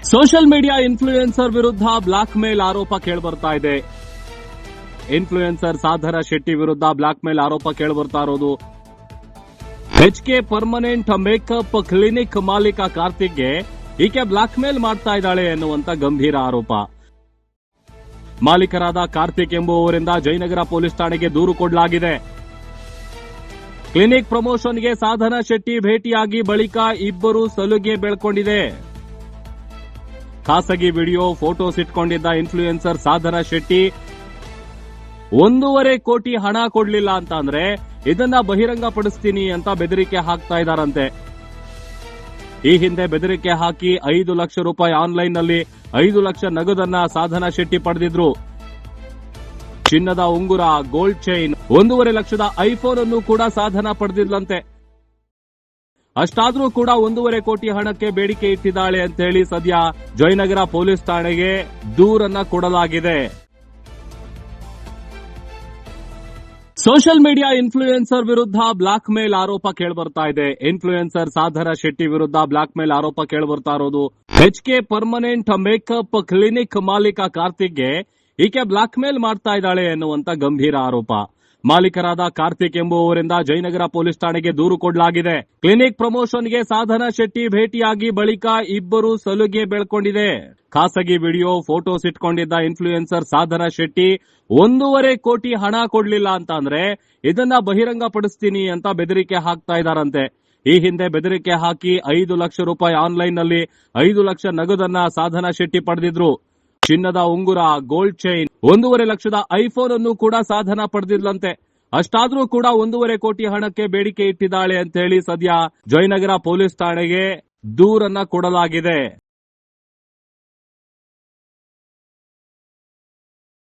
Social media influencer ವಿರುದ್ಧ black mail ಆರೋಪ ಕೇಳಿಬರ್ತಾ ಇದೆ. ಇನ್ಫ್ಲೂಯೆನ್ಸರ್ ಸಾಧನ ಶೆಟ್ಟಿ ವಿರುದ್ಧ ಬ್ಲಾಕ್ ಮೇಲ್ ಆರೋಪ ಕೇಳಿಬರ್ತಾ ಇರೋದು. HK ಪರ್ಮನೆಂಟ್ ಮೇಕಪ್ ಕ್ಲಿನಿಕ್ ಮಾಲೀಕ ಕಾರ್ತಿಕ್ಗೆ ಈಕೆ ಬ್ಲಾಕ್ ಮೇಲ್ ಮಾಡ್ತಾ ಇದ್ದಾಳೆ ಎನ್ನುವಂತ ಗಂಭೀರ ಆರೋಪ. ಮಾಲೀಕರಾದ ಕಾರ್ತಿಕ್ ಎಂಬುವವರಿಂದ ಜಯನಗರ ಪೊಲೀಸ್ ಠಾಣೆಗೆ ದೂರು ಕೊಡಲಾಗಿದೆ. ಕ್ಲಿನಿಕ್ ಪ್ರಮೋಷನ್ಗೆ ಸಾಧನ ಶೆಟ್ಟಿ ಭೇಟಿಯಾಗಿ ಬಳಿಕ ಇಬ್ಬರು ಸಲುಗೆ ಬೆಳ್ಕೊಂಡಿದೆ. ಖಾಸಗಿ ವಿಡಿಯೋ ಫೋಟೋಸ್ ಇಟ್ಕೊಂಡಿದ್ದ ಇನ್ಫ್ಲೂಯೆನ್ಸರ್ ಸಾಧನ ಶೆಟ್ಟಿ 1.5 ಕೋಟಿ ಹಣ ಕೊಡ್ಲಿಲ್ಲ ಅಂತ ಅಂದ್ರೆ ಇದನ್ನ ಬಹಿರಂಗಪಡಿಸ್ತೀನಿ ಅಂತ ಬೆದರಿಕೆ ಹಾಕ್ತಾ ಇದ್ದಾರಂತೆ. ಈ ಹಿಂದೆ ಬೆದರಿಕೆ ಹಾಕಿ 5 ಲಕ್ಷ ರೂಪಾಯಿ ಆನ್ಲೈನ್ನಲ್ಲಿ 5 ಲಕ್ಷ ನಗದನ್ನ ಸಾಧನ ಶೆಟ್ಟಿ ಪಡೆದಿದ್ರು. ಚಿನ್ನದ ಉಂಗುರ, ಗೋಲ್ಡ್ ಚೈನ್, 1.5 ಲಕ್ಷದ ಐಫೋನ್ ಅನ್ನು ಕೂಡ ಸಾಧನ ಪಡೆದಿದ್ಲಂತೆ. ಅಷ್ಟಾದ್ರೂ ಕೂಡ 1.5 ಕೋಟಿ ಹಣಕ್ಕೆ ಬೇಡಿಕೆ ಇಟ್ಟಿದ್ದಾಳೆ ಅಂತ ಹೇಳಿ ಸದ್ಯ ಜಯನಗರ ಪೊಲೀಸ್ ಠಾಣೆಗೆ ದೂರನ್ನ ಕೊಡಲಾಗಿದೆ. ಸೋಷಿಯಲ್ ಮೀಡಿಯಾ ಇನ್ಫ್ಲೂಯೆನ್ಸರ್ ವಿರುದ್ಧ ಬ್ಲಾಕ್ ಮೇಲ್ ಆರೋಪ ಕೇಳಿಬರ್ತಾ ಇದೆ. ಇನ್ಫ್ಲೂಯೆನ್ಸರ್ ಸಾಧನ ಶೆಟ್ಟಿ ವಿರುದ್ಧ ಬ್ಲಾಕ್ ಮೇಲ್ ಆರೋಪ ಕೇಳಿಬರ್ತಾ ಇರೋದು. HK ಪರ್ಮನೆಂಟ್ ಮೇಕಪ್ ಕ್ಲಿನಿಕ್ ಮಾಲೀಕ ಕಾರ್ತಿಕ್ಗೆ ಈಕೆ ಬ್ಲಾಕ್ ಮೇಲ್ ಮಾಡ್ತಾ ಇದ್ದಾಳೆ ಎನ್ನುವಂತ ಗಂಭೀರ ಆರೋಪ. ಮಾಲೀಕರಾದ ಕಾರ್ತಿಕ್ ಎಂಬುವವರಿಂದ ಜಯನಗರ ಪೊಲೀಸ್ ಠಾಣೆಗೆ ದೂರು ಕೊಡಲಾಗಿದೆ. ಕ್ಲಿನಿಕ್ ಪ್ರಮೋಷನ್ಗೆ ಸಾಧನ ಶೆಟ್ಟಿ ಭೇಟಿಯಾಗಿ ಬಳಿಕ ಇಬ್ಬರು ಸಲುಗೆ ಬೆಳ್ಕೊಂಡಿದೆ. ಖಾಸಗಿ ವಿಡಿಯೋ ಫೋಟೋಸ್ ಇಟ್ಕೊಂಡಿದ್ದ ಇನ್ಫ್ಲೂಯೆನ್ಸರ್ ಸಾಧನ ಶೆಟ್ಟಿ 1.5 ಕೋಟಿ ಹಣ ಕೊಡ್ಲಿಲ್ಲ ಅಂತ ಅಂದ್ರೆ ಇದನ್ನ ಬಹಿರಂಗಪಡಿಸ್ತೀನಿ ಅಂತ ಬೆದರಿಕೆ ಹಾಕ್ತಾ ಇದ್ದಾರಂತೆ. ಈ ಹಿಂದೆ ಬೆದರಿಕೆ ಹಾಕಿ 5 ಲಕ್ಷ ರೂಪಾಯಿ ಆನ್ಲೈನ್ನಲ್ಲಿ 5 ಲಕ್ಷ ನಗದನ್ನ ಸಾಧನ ಶೆಟ್ಟಿ ಪಡೆದಿದ್ರು. ಚಿನ್ನದ ಉಂಗುರ, ಗೋಲ್ಡ್ ಚೈನ್, 1.5 ಲಕ್ಷದ ಐಫೋನ್ ಅನ್ನು ಕೂಡ ಸಾಧನ ಪಡೆದಿದ್ಲಂತೆ. ಅಷ್ಟಾದ್ರೂ ಕೂಡ 1.5 ಕೋಟಿ ಹಣಕ್ಕೆ ಬೇಡಿಕೆ ಇಟ್ಟಿದ್ದಾಳೆ ಅಂತ ಹೇಳಿ ಸದ್ಯ ಜಯನಗರ ಪೊಲೀಸ್ ಠಾಣೆಗೆ ದೂರನ್ನ ಕೊಡಲಾಗಿದೆ.